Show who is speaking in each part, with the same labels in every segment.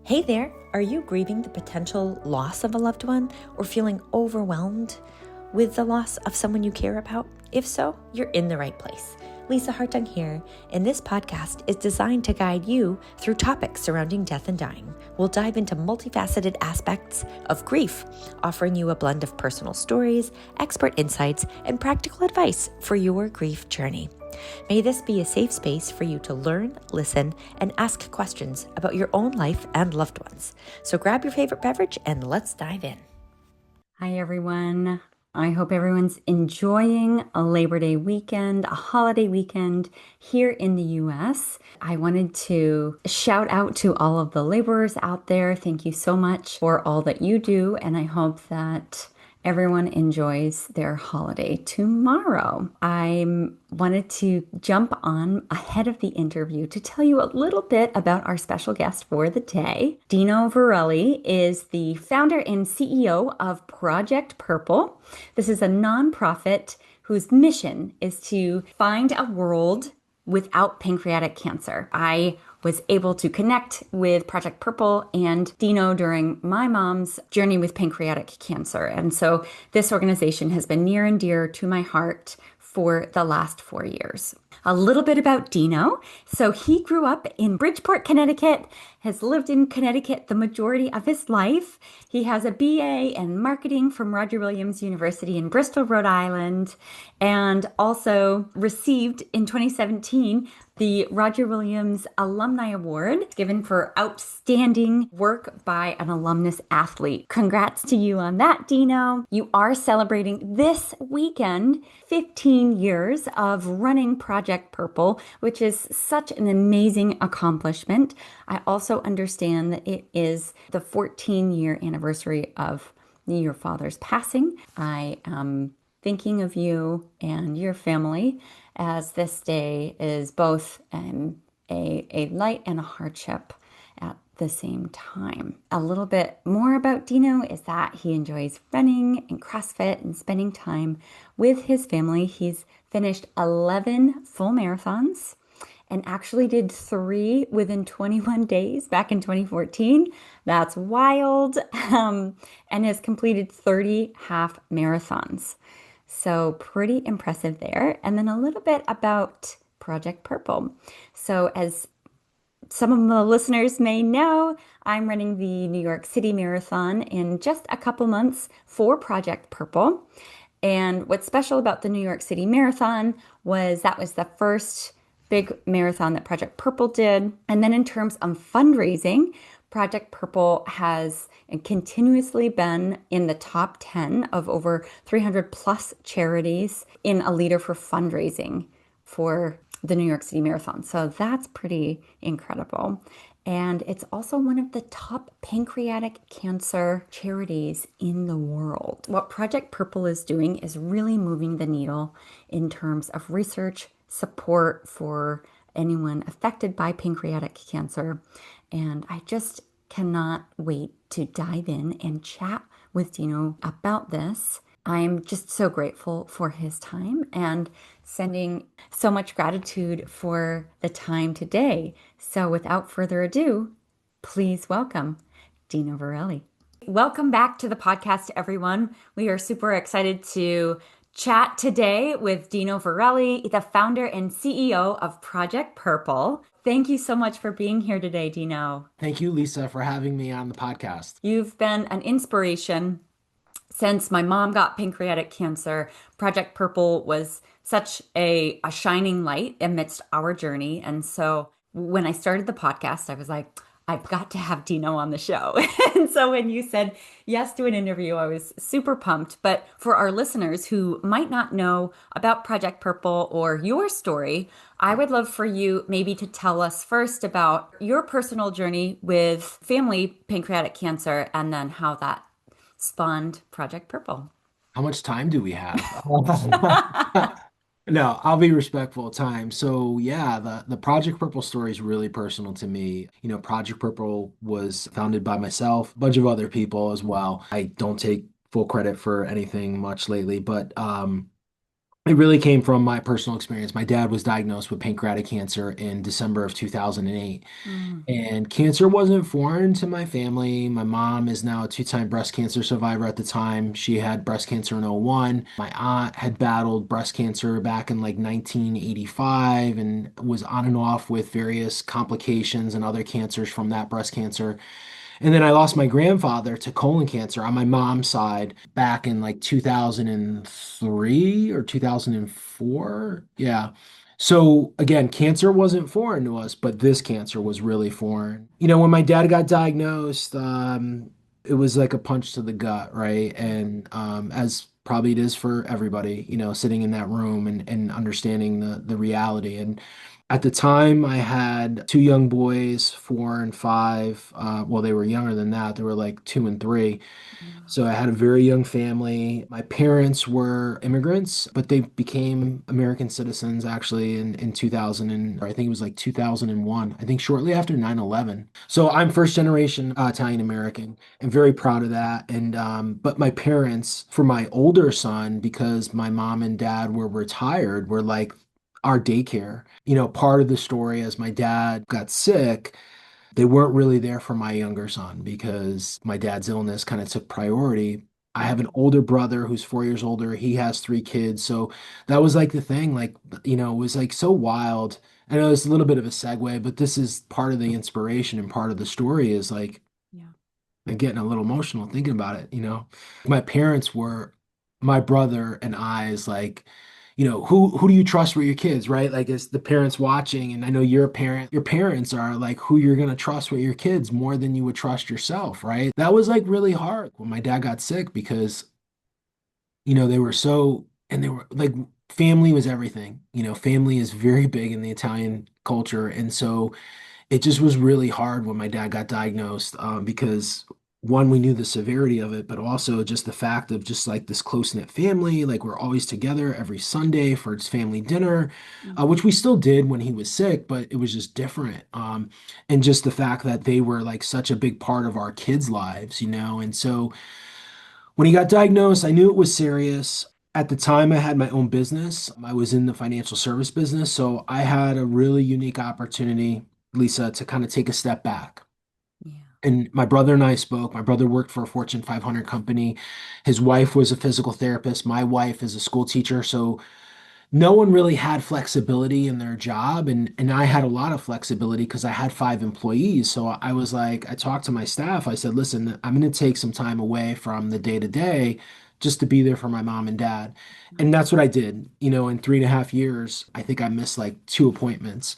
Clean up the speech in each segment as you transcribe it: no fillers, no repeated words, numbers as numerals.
Speaker 1: Hey there, are you grieving the potential loss of a loved one or feeling overwhelmed with the loss of someone you care about? If so, you're in the right place. Lisa Hartung here, and this podcast is designed to guide you through topics surrounding death and dying. We'll dive into multifaceted aspects of grief, offering you a blend of personal stories, expert insights, and practical advice for your grief journey. May this be a safe space for you to learn, listen, and ask questions about your own life and loved ones. So grab your favorite beverage and let's dive in.
Speaker 2: Hi, everyone. I hope everyone's enjoying a Labor Day weekend, a holiday weekend here in the US. I wanted to shout out to all of the laborers out there. Thank you so much for all that you do, and I hope that everyone enjoys their holiday tomorrow. I wanted to jump on ahead of the interview to tell you a little bit about our special guest for the day. Dino Verrelli is the founder and CEO of Project Purple. This is a nonprofit whose mission is to find a world without pancreatic cancer. I was able to connect with Project Purple and Dino during my mom's journey with pancreatic cancer. And so this organization has been near and dear to my heart for the last 4 years. A little bit about Dino. So he grew up in Bridgeport, Connecticut, has lived in Connecticut the majority of his life. He has a BA in marketing from Roger Williams University in Bristol, Rhode Island, and also received in 2017 the Roger Williams Alumni Award given for outstanding work by an alumnus athlete. Congrats to you on that, Dino. You are celebrating this weekend 15 years of running Project Purple, which is such an amazing accomplishment. I also understand that it is the 14-year anniversary of your father's passing. I am thinking of you and your family as this day is both a light and a hardship at the same time. A little bit more about Dino is that he enjoys running and CrossFit and spending time with his family. He's finished 11 full marathons and actually did 3 within 21 days back in 2014. That's wild. And has completed 30 half marathons. So pretty impressive there. And then a little bit about Project Purple. So as some of the listeners may know, I'm running the New York City Marathon in just a couple months for Project Purple. And what's special about the New York City Marathon was that was the first big marathon that Project Purple did. And then in terms of fundraising, Project Purple has continuously been in the top 10 of over 300 plus charities in a leader for fundraising for the New York City Marathon. So that's pretty incredible. And it's also one of the top pancreatic cancer charities in the world. What Project Purple is doing is really moving the needle in terms of research, support for anyone affected by pancreatic cancer. And I just cannot wait to dive in and chat with Dino about this. I'm just so grateful for his time and sending so much gratitude for the time today. So without further ado, please welcome Dino Verrelli. Welcome back to the podcast, everyone. We are super excited to chat today with Dino Verrelli, the founder and CEO of Project Purple. Thank you so much for being here today, Dino.
Speaker 3: Thank you, Lisa, for having me on the podcast.
Speaker 2: You've been an inspiration since my mom got pancreatic cancer. Project Purple was such a shining light amidst our journey. And so when I started the podcast, I was like, I've got to have Dino on the show. And so when you said yes to an interview, I was super pumped. But for our listeners who might not know about Project Purple or your story, I would love for you maybe to tell us first about your personal journey with family pancreatic cancer and then how that spawned Project Purple.
Speaker 3: How much time do we have? No, I'll be respectful of time. So yeah, the Project Purple story is really personal to me. Project Purple was founded by myself, a bunch of other people as well. I don't take full credit for anything much lately, but It really came from my personal experience. My dad was diagnosed with pancreatic cancer in December of 2008.
Speaker 2: Mm.
Speaker 3: And cancer wasn't foreign to my family. My mom is now a two-time breast cancer survivor at the time. She had breast cancer in '01. My aunt had battled breast cancer back in like 1985 and was on and off with various complications and other cancers from that breast cancer. And then I lost my grandfather to colon cancer on my mom's side back in like 2003 or 2004. Yeah. So again, cancer wasn't foreign to us, but this cancer was really foreign. When my dad got diagnosed, it was like a punch to the gut, right? And as probably it is for everybody, sitting in that room and understanding the reality. And at the time, I had two young boys, 4 and 5. Well, they were younger than that. They were like 2 and 3.
Speaker 2: Yeah.
Speaker 3: So I had a very young family. My parents were immigrants, but they became American citizens actually in 2000 and or I think it was like 2001. I think shortly after 9/11. So I'm first generation Italian American and very proud of that. And but my parents, for my older son, because my mom and dad were retired, were like our daycare. Part of the story as my dad got sick, they weren't really there for my younger son because my dad's illness kind of took priority. I have an older brother who's 4 years older. He has 3 kids. So that was like the thing, like, it was like so wild. I know it's a little bit of a segue, but this is part of the inspiration and part of the story is like,
Speaker 2: Yeah.
Speaker 3: I'm getting a little emotional thinking about it. My parents were my brother and I's like, who do you trust with your kids, right? Like as the parents watching, and I know you're a parent, your parents are like who you're gonna trust with your kids more than you would trust yourself, right? That was like really hard when my dad got sick because, they were so and they were like family was everything. Family is very big in the Italian culture. And so it just was really hard when my dad got diagnosed because one, we knew the severity of it, but also just the fact of just like this close-knit family, like we're always together every Sunday for his family dinner,
Speaker 2: Mm.
Speaker 3: which we still did when he was sick, but it was just different. And just the fact that they were like such a big part of our kids' lives. And so when he got diagnosed, I knew it was serious. At the time, I had my own business. I was in the financial service business. So I had a really unique opportunity, Lisa, to kind of take a step back.
Speaker 2: Yeah.
Speaker 3: And my brother and I spoke. My brother worked for a Fortune 500 company. His wife was a physical therapist. My wife is a school teacher. So no one really had flexibility in their job and I had a lot of flexibility because I had 5 employees. So I was like, I talked to my staff. I said, listen, I'm going to take some time away from the day to day just to be there for my mom and dad. And that's what I did. In 3.5 years, I think I missed like 2 appointments.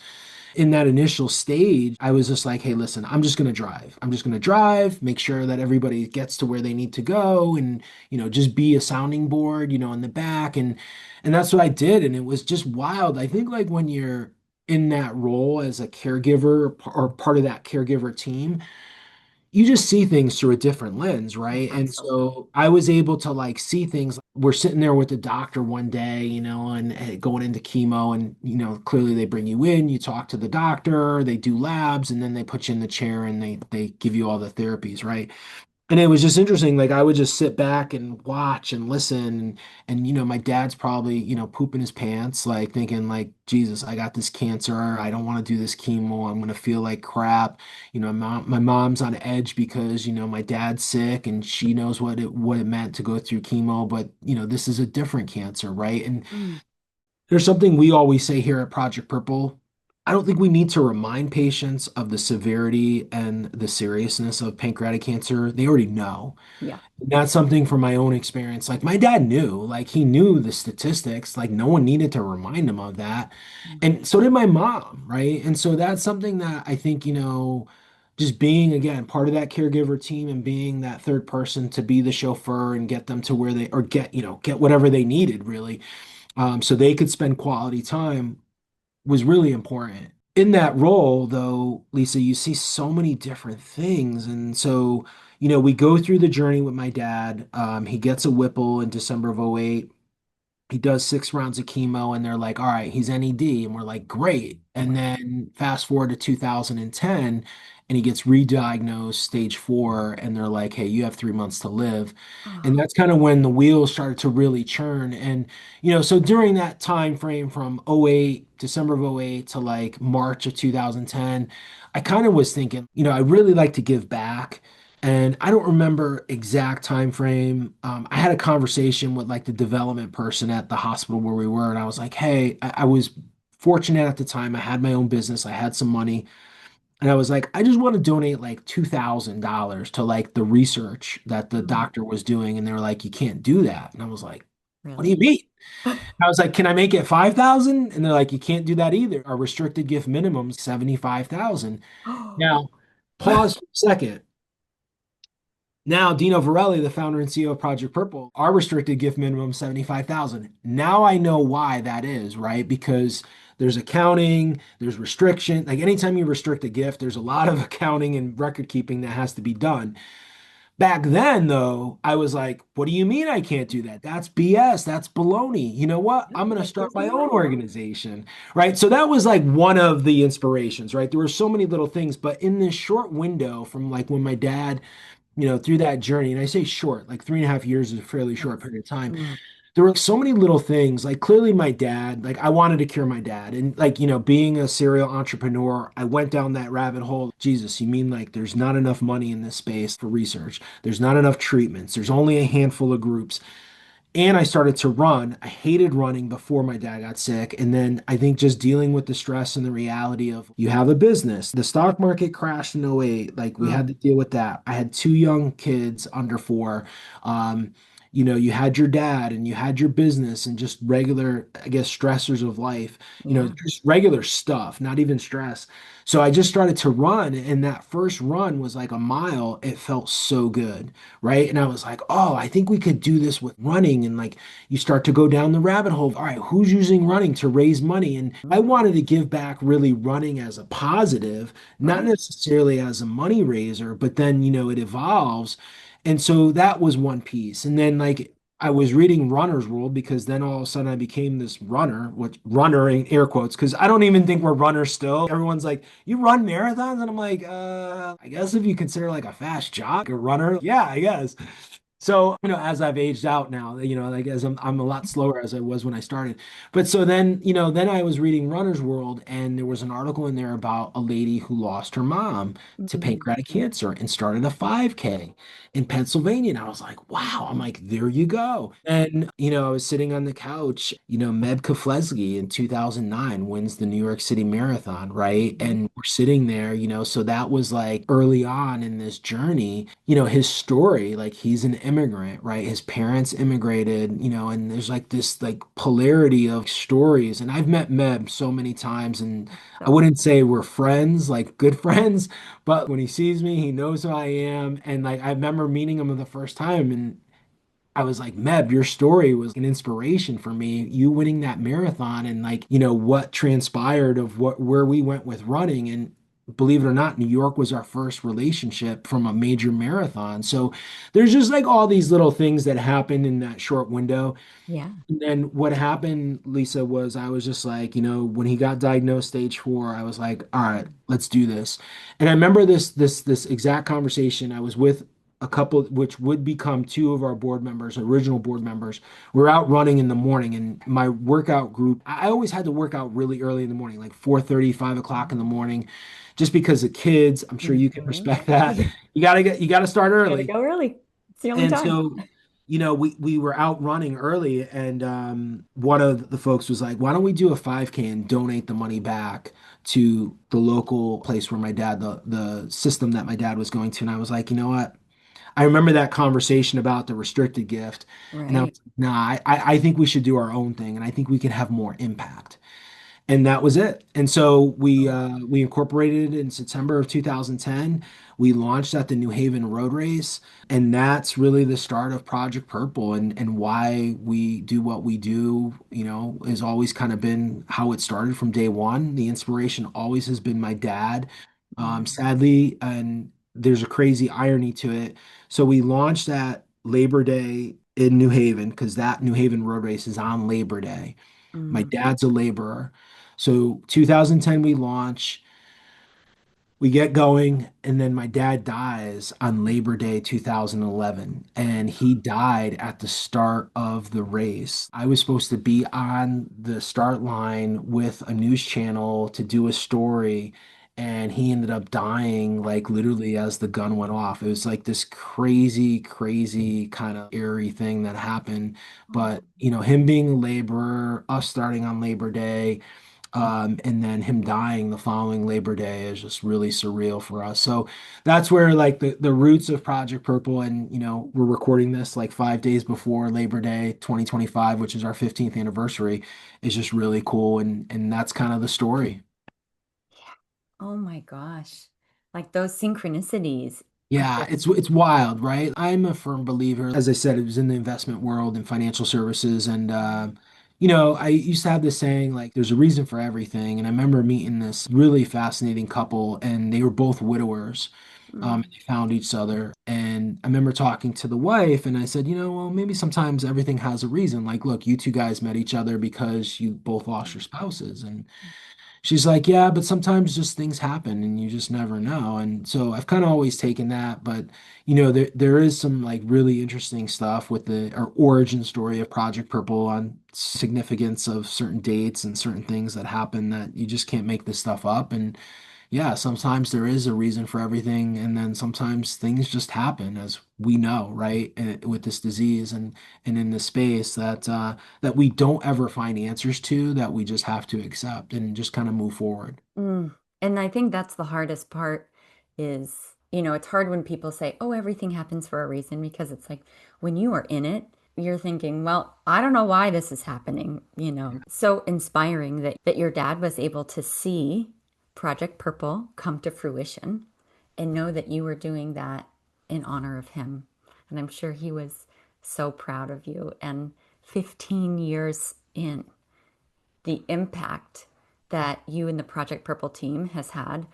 Speaker 3: In that initial stage, I was just like, hey, listen, I'm just going to drive. I'm just going to drive, make sure that everybody gets to where they need to go and, just be a sounding board, in the back. And that's what I did. And it was just wild. I think like when you're in that role as a caregiver or part of that caregiver team, you just see things through a different lens, right? And
Speaker 2: Absolutely.
Speaker 3: so I was able to like see things. We're sitting there with the doctor one day, and going into chemo, and clearly they bring you in, you talk to the doctor, they do labs, and then they put you in the chair and they give you all the therapies, right? And it was just interesting. Like I would just sit back and watch and listen. And my dad's probably, pooping his pants, like thinking like, Jesus, I got this cancer. I don't want to do this chemo. I'm gonna feel like crap. My mom's on edge because, my dad's sick and she knows what it meant to go through chemo. But, this is a different cancer, right? And
Speaker 2: Mm.
Speaker 3: there's something we always say here at Project Purple. I don't think we need to remind patients of the severity and the seriousness of pancreatic cancer. They already know.
Speaker 2: Yeah.
Speaker 3: That's something from my own experience. Like my dad knew, like he knew the statistics, like no one needed to remind him of that.
Speaker 2: Mm.
Speaker 3: And so did my mom, right? And so that's something that I think, just being again part of that caregiver team and being that third person to be the chauffeur and get them to where they or get whatever they needed really, so they could spend quality time was really important. In that role, though, Lisa, you see so many different things. And so, we go through the journey with my dad. He gets a Whipple in December of '08. he does 6 rounds of chemo and they're like, all right, he's NED. And we're like, great. And
Speaker 2: Wow.
Speaker 3: then fast forward to 2010 and he gets re-diagnosed stage 4 and they're like, hey, you have 3 months to live. And
Speaker 2: Oh,
Speaker 3: that's kind of when the wheels started to really churn. And, so during that time frame from '08, December of '08 to like March of 2010, I kind of was thinking, I really like to give back. And I don't remember exact time frame. I had a conversation with like the development person at the hospital where we were, and I was like, "Hey, I was fortunate at the time. I had my own business. I had some money, and I was like, I just want to donate like $2,000 to like the research that the
Speaker 2: mm,
Speaker 3: doctor was doing." And they were like, "You can't do that." And I was like, "What do you
Speaker 2: really?
Speaker 3: mean?" I was like, "Can I make it 5,000?" And they're like, "You can't do that either. Our restricted gift minimum is 75,000."
Speaker 2: Oh,
Speaker 3: Now, pause for a second. Now, Dino Verrelli, the founder and CEO of Project Purple, our restricted gift minimum 75,000. Now I know why that is, right? Because there's accounting, there's restriction. Like anytime you restrict a gift, there's a lot of accounting and record keeping that has to be done. Back then, though, I was like, what do you mean I can't do that? That's BS. That's baloney. You know what? I'm
Speaker 2: no,
Speaker 3: going to
Speaker 2: that
Speaker 3: start
Speaker 2: gives
Speaker 3: my
Speaker 2: me
Speaker 3: own
Speaker 2: money.
Speaker 3: organization. Right. So that was like one of the inspirations, right? There were so many little things, but in this short window from like when my dad through that journey, and I say short, like 3.5 years is a fairly short
Speaker 2: Yes.
Speaker 3: period of time.
Speaker 2: Mm,
Speaker 3: There were so many little things. Like clearly my dad, like I wanted to cure my dad. And like, being a serial entrepreneur, I went down that rabbit hole. Jesus, you mean like there's not enough money in this space for research? There's not enough treatments. There's only a handful of groups. And I started to run. I hated running before my dad got sick. And then I think just dealing with the stress and the reality of you have a business. The stock market crashed in '08. Like we had
Speaker 2: mm,
Speaker 3: to deal with that. I had 2 young kids under 4. Um, you had your dad and you had your business and just regular, I guess, stressors of life,
Speaker 2: yeah.
Speaker 3: just regular stuff, not even stress. So I just started to run. And that first run was like a mile. It felt so good, right? And I was like, oh, I think we could do this with running. And like you start to go down the rabbit hole. All right, who's using running to raise money? And I
Speaker 2: Mm,
Speaker 3: wanted to give back really running as a positive, not
Speaker 2: right.
Speaker 3: necessarily as a money raiser, but then, it evolves. And so that was one piece. And then like I was reading Runner's World because then all of a sudden I became this runner, which runner in air quotes, because I don't even think we're runners still. Everyone's like, you run marathons? And I'm like, I guess if you consider like a fast jog a runner, yeah, I guess. So, as I've aged out now, like as I'm a lot slower as I was when I started. But so then, then I was reading Runner's World and there was an article in there about a lady who lost her mom to
Speaker 2: Mm,
Speaker 3: pancreatic cancer and started a 5K in Pennsylvania. And I was like, wow, I'm like, there you go. And, I was sitting on the couch, Meb Keflezighi in 2009 wins the New York City Marathon, right?
Speaker 2: right.
Speaker 3: And we're sitting there, so that was like early on in this journey, his story, like he's an immigrant, right? His parents immigrated, and there's like this like polarity of stories. And I've met Meb so many times and I
Speaker 2: So,
Speaker 3: wouldn't say we're friends, like good friends, but when he sees me, he knows who I am. And like I remember meeting him the first time and I was like, Meb, your story was an inspiration for me. You winning that marathon and like, what transpired of where we went with running. And believe it or not, New York was our first relationship from a major marathon. So there's just like all these little things that happened in that short window.
Speaker 2: yeah.
Speaker 3: And then what happened, Lisa, was I was just like, when he got diagnosed stage 4, I was like, all right, let's do this. And I remember this exact conversation. I was with a couple, which would become 2 of our board members, original board members. We're out running in the morning, and my workout group, I always had to work out really early in the morning, like 4:30, 5 o'clock in the morning, just because of kids. I'm sure you can
Speaker 2: Mhm.
Speaker 3: respect that. You gotta start
Speaker 2: Gotta
Speaker 3: early.
Speaker 2: go early. It's the only
Speaker 3: And
Speaker 2: time.
Speaker 3: so, we were out running early, and one of the folks was like, "Why don't we do a 5K and donate the money back to the local place where my dad, the system that my dad was going to?" And I was like, "You know what? I remember that conversation about the restricted gift, and I was
Speaker 2: Right.
Speaker 3: like, nah, I think we should do our own thing, and I think we can have more impact." And that was it. And so we incorporated it in September of 2010. We launched at the New Haven Road Race, and that's really the start of Project Purple and why we do what we do, has always kind of been how it started from day one. The inspiration always has been my dad.
Speaker 2: Yeah.
Speaker 3: Sadly, and there's a crazy irony to it. So we launched at Labor Day in New Haven because that New Haven road race is on Labor Day. My
Speaker 2: Mm.
Speaker 3: dad's a laborer. So 2010 we launch, we get going, and then my dad dies on Labor Day 2011, and he died at the start of the race. I was supposed to be on the start line with a news channel to do a story, and he ended up dying like literally as the gun went off. It was like this crazy, crazy kind of eerie thing that happened. But, him being a laborer, us starting on Labor Day, and then him dying the following Labor Day is just really surreal for us. So that's where like the roots of Project Purple, and we're recording this like 5 days before Labor Day 2025, which is our 15th anniversary, is just really cool. And that's kind of the story.
Speaker 2: Oh my gosh. Like those synchronicities are
Speaker 3: Yeah,
Speaker 2: just,
Speaker 3: it's wild, right? I'm a firm believer. As I said, it was in the investment world and financial services, and I used to have this saying like, "There's a reason for everything." And I remember meeting this really fascinating couple, and they were both widowers.
Speaker 2: mm,
Speaker 3: They found each other, and I remember talking to the wife, and I said, well, maybe sometimes everything has a reason. Like, look, you two guys met each other because you both lost your spouses, and she's like, yeah, but sometimes just things happen and you just never know. And so I've kind of always taken that, but there is some like really interesting stuff with the or origin story of Project Purple on significance of certain dates and certain things that happen that you just can't make this stuff up. And yeah, sometimes there is a reason for everything, and then sometimes things just happen, as we know, right? With this disease and in this space that we don't ever find answers to, that we just have to accept and just kind of move forward.
Speaker 2: mm. And I think that's the hardest part is, it's hard when people say, oh, everything happens for a reason, because it's like when you are in it, you're thinking, well, I don't know why this is happening, So inspiring that your dad was able to see Project Purple come to fruition and know that you were doing that in honor of him. And I'm sure he was so proud of you. And 15 years in, the impact that you and the Project Purple team has had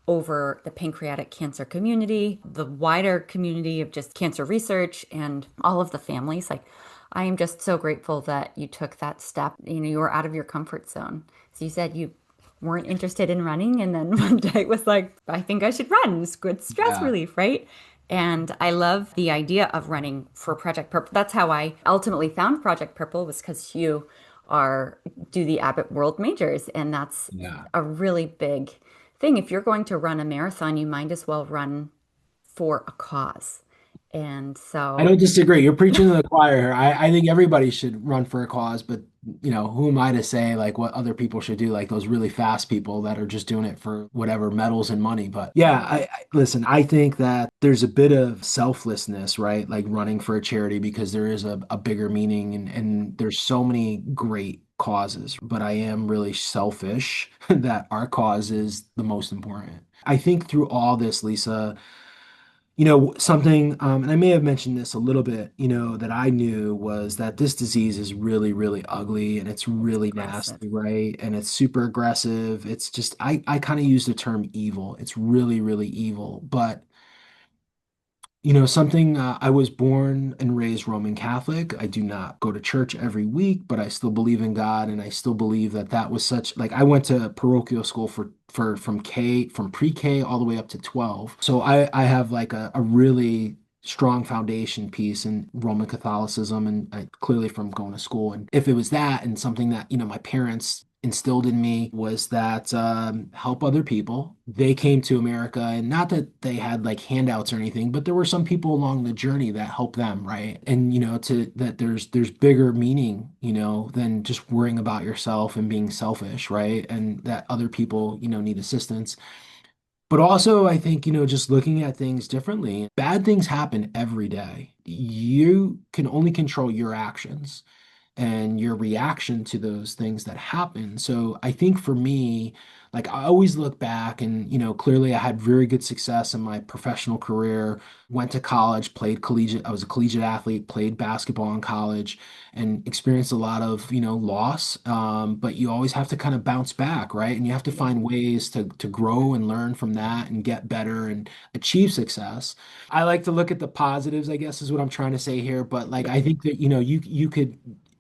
Speaker 2: over the pancreatic cancer community, the wider community of just cancer research, and all of the families. Like, I am just so grateful that you took that step. You were out of your comfort zone. So you said you weren't interested in running, and then one day it was like, I think I should run. It's good stress
Speaker 3: Yeah.
Speaker 2: relief, right? And I love the idea of running for Project Purple. That's how I ultimately found Project Purple, was because you are do the Abbott World Majors, and that's
Speaker 3: Yeah.
Speaker 2: a really big thing. If you're going to run a marathon, you might as well run for a cause. And
Speaker 3: I
Speaker 2: so,
Speaker 3: don't disagree. You're preaching to the choir here. I think everybody should run for a cause, but who am I to say like what other people should do? Like those really fast people that are just doing it for whatever medals and money. But yeah, listen, I think that there's a bit of selflessness, right? Like running for a charity because there is a bigger meaning, and there's so many great causes, but I am really selfish that our cause is the most important. I think through all this, Lisa, something, and I may have mentioned this a little bit, that I knew was that this disease is really, really ugly and it's
Speaker 2: it's
Speaker 3: really
Speaker 2: aggressive.
Speaker 3: nasty, right? And it's super aggressive. It's just, I kind of use the term evil. It's really, really evil. But something, I was born and raised Roman Catholic. I do not go to church every week, but I still believe in God, and I still believe that that was such like I went to parochial school for from pre-K all the way up to 12. So I have like a really strong foundation piece in Roman Catholicism, and clearly from going to school. And if it was that and something that, my parents instilled in me was that help other people. They came to America, and not that they had like handouts or anything, but there were some people along the journey that helped them, right? And to that there's bigger meaning, than just worrying about yourself and being selfish, right? And that other people, need assistance. But also, I think, just looking at things differently, bad things happen every day. You can only control your actions. and your reaction to those things that happen. So I think for me, like I always look back and, clearly I had very good success in my professional career, went to college, played collegiate, I was a collegiate athlete, played basketball in college and experienced a lot of, loss. But you always have to kind of bounce back, right? And you have to find ways to grow and learn from that and get better and achieve success. I like to look at the positives, I guess is what I'm trying to say here. But like I think that, you could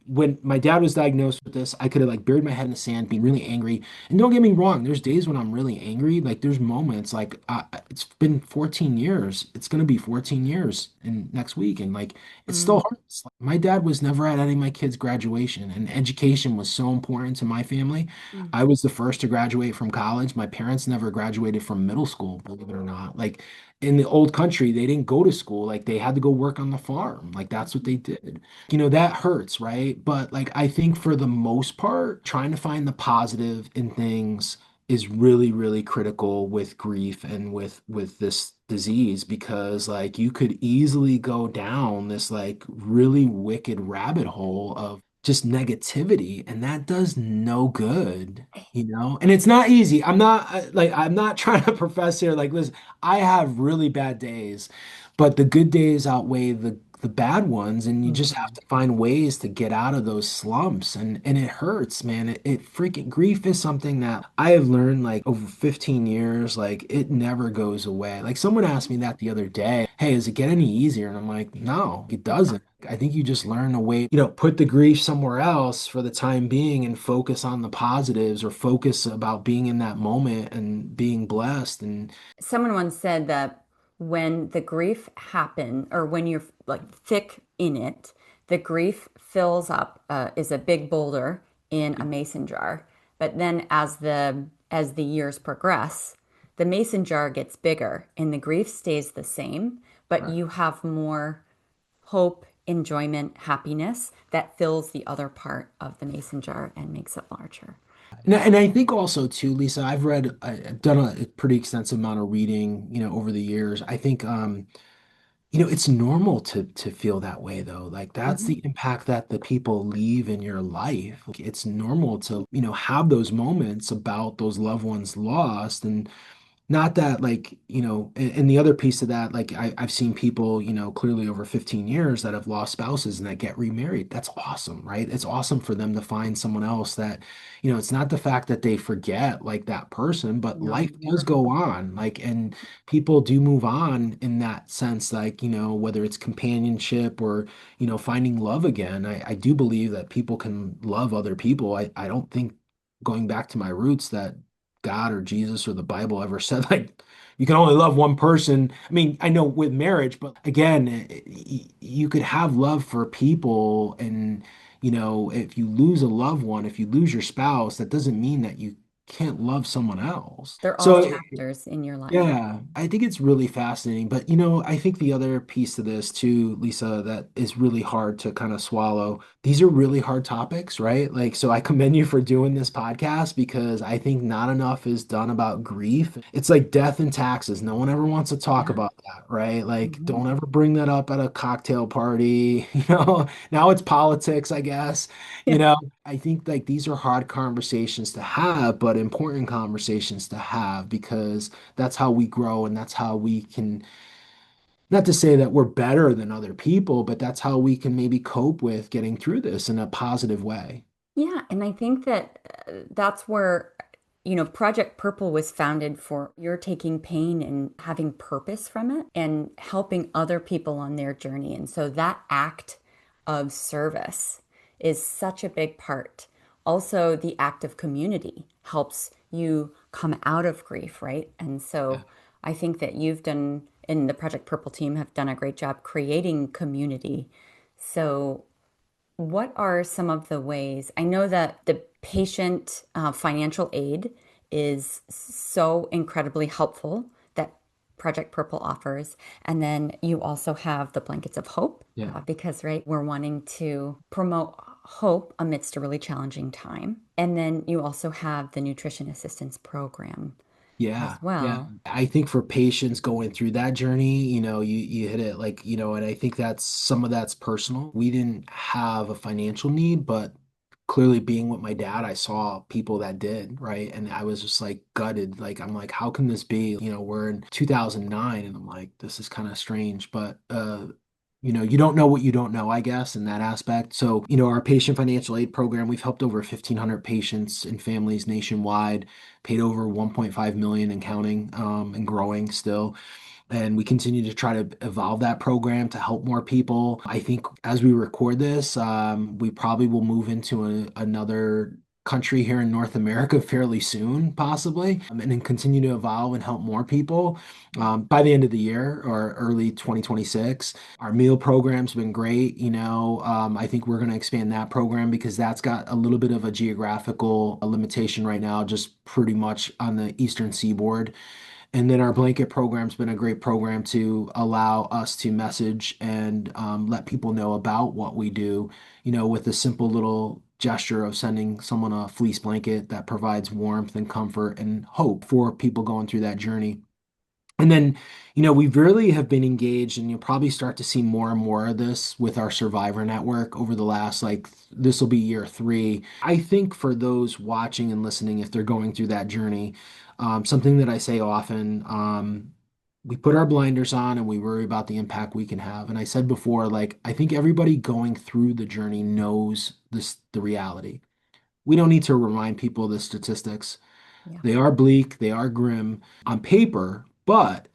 Speaker 3: when my dad was diagnosed with this, I could have like buried my head in the sand, being really angry. And don't get me wrong, there's days when I'm really angry. Like there's moments like it's been 14 years. It's gonna be 14 years in next week, and like it still
Speaker 2: Mm,
Speaker 3: hurts. Like, my dad was never at any of my kids' graduation, and education was so important to my family.
Speaker 2: mm,
Speaker 3: I was the first to graduate from college. My parents never graduated from middle school, believe it or not. Like in the old country, they didn't go to school. Like they had to go work on the farm. Like that's what they did. That hurts, right? But like I think for the most part, trying to find the positive in things is really, really critical with grief and with this disease, because like you could easily go down this like really wicked rabbit hole of just negativity, and that does no good. And it's not easy. I'm not trying to profess here like, listen, I have really bad days, but the good days outweigh the bad ones, and you just have
Speaker 2: mhm.
Speaker 3: to find ways to get out of those slumps, and it hurts, man. It freaking grief is something that I have learned like over 15 years, like it never goes away. Like someone asked me that the other day, hey, does it get any easier? And I'm like, no, it doesn't. I think you just learn a way, put the grief somewhere else for the time being and focus on the positives, or focus about being in that moment and being blessed. And
Speaker 2: Someone once said that when the grief happen or when you're like thick in it, the grief fills up is a big boulder in a mason jar. But then as the years progress, the mason jar gets bigger and the grief stays the same, but
Speaker 3: right.
Speaker 2: you have more hope, enjoyment, happiness that fills the other part of the mason jar and makes it larger.
Speaker 3: And I think also too, Lisa, I've done a pretty extensive amount of reading, over the years. I think, it's normal to feel that way though. Like that's
Speaker 2: Mhm.
Speaker 3: the impact that the people leave in your life. Like, it's normal to, have those moments about those loved ones lost. And not that like, and the other piece of that, like I've seen people, clearly over 15 years that have lost spouses and that get remarried. That's awesome, right? It's awesome for them to find someone else that, it's not the fact that they forget like that person, but
Speaker 2: No.
Speaker 3: life does go on. Like, and people do move on in that sense, like, whether it's companionship or, finding love again. I do believe that people can love other people. I don't think, going back to my roots, that God or Jesus or the Bible ever said like you can only love one person. I mean, I know with marriage, but again, you could have love for people, and if you lose a loved one, if you lose your spouse, that doesn't mean that you can't love someone else.
Speaker 2: They're all
Speaker 3: So
Speaker 2: chapters in your life.
Speaker 3: yeah, I think it's really fascinating. But I think the other piece to this too, Lisa, that is really hard to kind of swallow. These are really hard topics, right? Like, so I commend you for doing this podcast, because I think not enough is done about grief. It's like death and taxes. No one ever wants to talk
Speaker 2: Yeah.
Speaker 3: about that, right? Like,
Speaker 2: Mhm.
Speaker 3: don't ever bring that up at a cocktail party. Now it's politics, I guess. You
Speaker 2: Yeah.
Speaker 3: know, I think like these are hard conversations to have, but important conversations to have, because that's how we grow, and that's how we can, not to say that we're better than other people, but that's how we can maybe cope with getting through this in a positive way.
Speaker 2: Yeah, and I think that that's where, Project Purple was founded for you're taking pain and having purpose from it and helping other people on their journey. And so that act of service is such a big part. Also, the act of community helps you come out of grief, right? And
Speaker 3: Yeah.
Speaker 2: so I think that you've done, and the Project Purple team have done a great job creating community. So what are some of the ways? I know that the patient financial aid is so incredibly helpful that Project Purple offers. And then you also have the Blankets of Hope
Speaker 3: Yeah.
Speaker 2: because, right, we're wanting to promote hope amidst a really challenging time. And then you also have the Nutrition Assistance Program.
Speaker 3: Yeah,
Speaker 2: as
Speaker 3: yeah.
Speaker 2: well.
Speaker 3: I think for patients going through that journey, you hit it like, and I think that's some of that's personal. We didn't have a financial need, but clearly being with my dad, I saw people that did, right? And I was just like gutted. Like I'm like, how can this be? We're in 2009 and I'm like, this is kind of strange, but you don't know what you don't know, I guess, in that aspect. So, our patient financial aid program, we've helped over 1,500 patients and families nationwide, paid over 1.5 million and counting, and growing still. And we continue to try to evolve that program to help more people. I think as we record this, we probably will move into another country here in North America fairly soon, possibly, and then continue to evolve and help more people by the end of the year or early 2026. Our meal program's been great. I think we're going to expand that program because that's got a little bit of a geographical limitation right now, just pretty much on the Eastern Seaboard. And then our blanket program's been a great program to allow us to message and let people know about what we do, with a simple little gesture of sending someone a fleece blanket that provides warmth and comfort and hope for people going through that journey. And then, we really have been engaged, and you'll probably start to see more and more of this with our survivor network over the last, like, this will be year 3. I think for those watching and listening, if they're going through that journey, something that I say often, we put our blinders on and we worry about the impact we can have. And I said before, like, I think everybody going through the journey knows the reality. We don't need to remind people the statistics.
Speaker 2: Yeah.
Speaker 3: They are bleak, they are grim on paper, but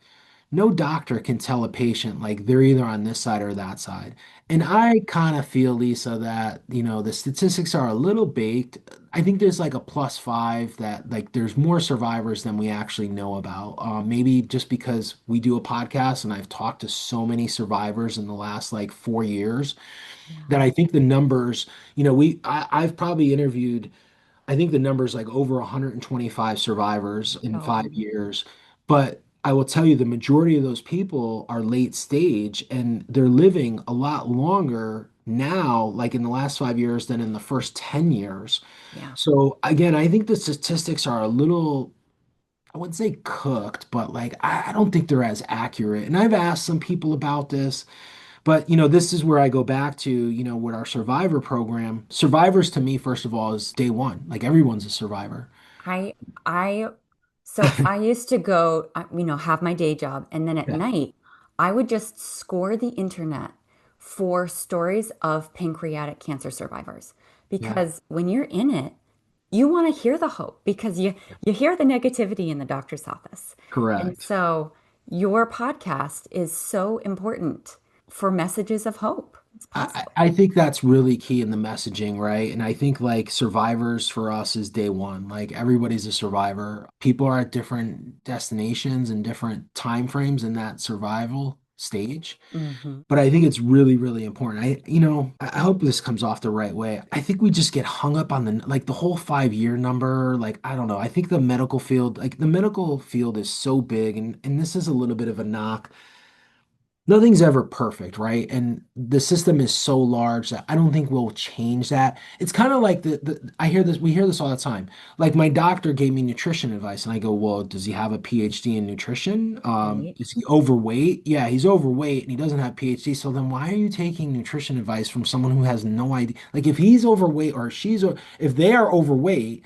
Speaker 3: no doctor can tell a patient like they're either on this side or that side. And I kind of feel, Lisa, that, the statistics are a little baked. I think there's like a +5 that like there's more survivors than we actually know about. Maybe just because we do a podcast and I've talked to so many survivors in the last like 4 years
Speaker 2: Yeah.
Speaker 3: that I think the numbers, I've probably interviewed, I think the number is like over 125 survivors in
Speaker 2: Oh,
Speaker 3: 5 years. But I will tell you, the majority of those people are late stage and they're living a lot longer now, like in the last 5 years, than in the first 10 years.
Speaker 2: yeah.
Speaker 3: So again, I think the statistics are a little, I wouldn't say cooked, but like I don't think they're as accurate. And I've asked some people about this. But this is where I go back to, with our survivor program. Survivors to me, first of all, is day one. Like everyone's a survivor.
Speaker 2: I I so I used to go, have my day job, and then at
Speaker 3: Yeah.
Speaker 2: night I would just score the internet for stories of pancreatic cancer survivors.
Speaker 3: Yeah,
Speaker 2: Because when you're in it, you want to hear the hope because you hear the negativity in the doctor's office. And
Speaker 3: correct.
Speaker 2: so your podcast is so important for messages of hope. It's possible.
Speaker 3: I think that's really key in the messaging, right? And I think like survivors for us is day one. Like everybody's a survivor. People are at different destinations and different time frames in that survival stage.
Speaker 2: Hmm.
Speaker 3: But I think it's really, really important. I hope this comes off the right way. I think we just get hung up on like the whole 5 year number. Like, I don't know. I think the medical field is so big, and this is a little bit of a knock. Nothing's ever perfect, right? And the system is so large that I don't think we'll change that. It's kind of like we hear this all the time. Like my doctor gave me nutrition advice, and I go, well, does he have a PhD in nutrition?
Speaker 2: Right?
Speaker 3: Is he overweight? Yeah, he's overweight and he doesn't have PhD. So then why are you taking nutrition advice from someone who has no idea? Like if he's overweight or if they are overweight,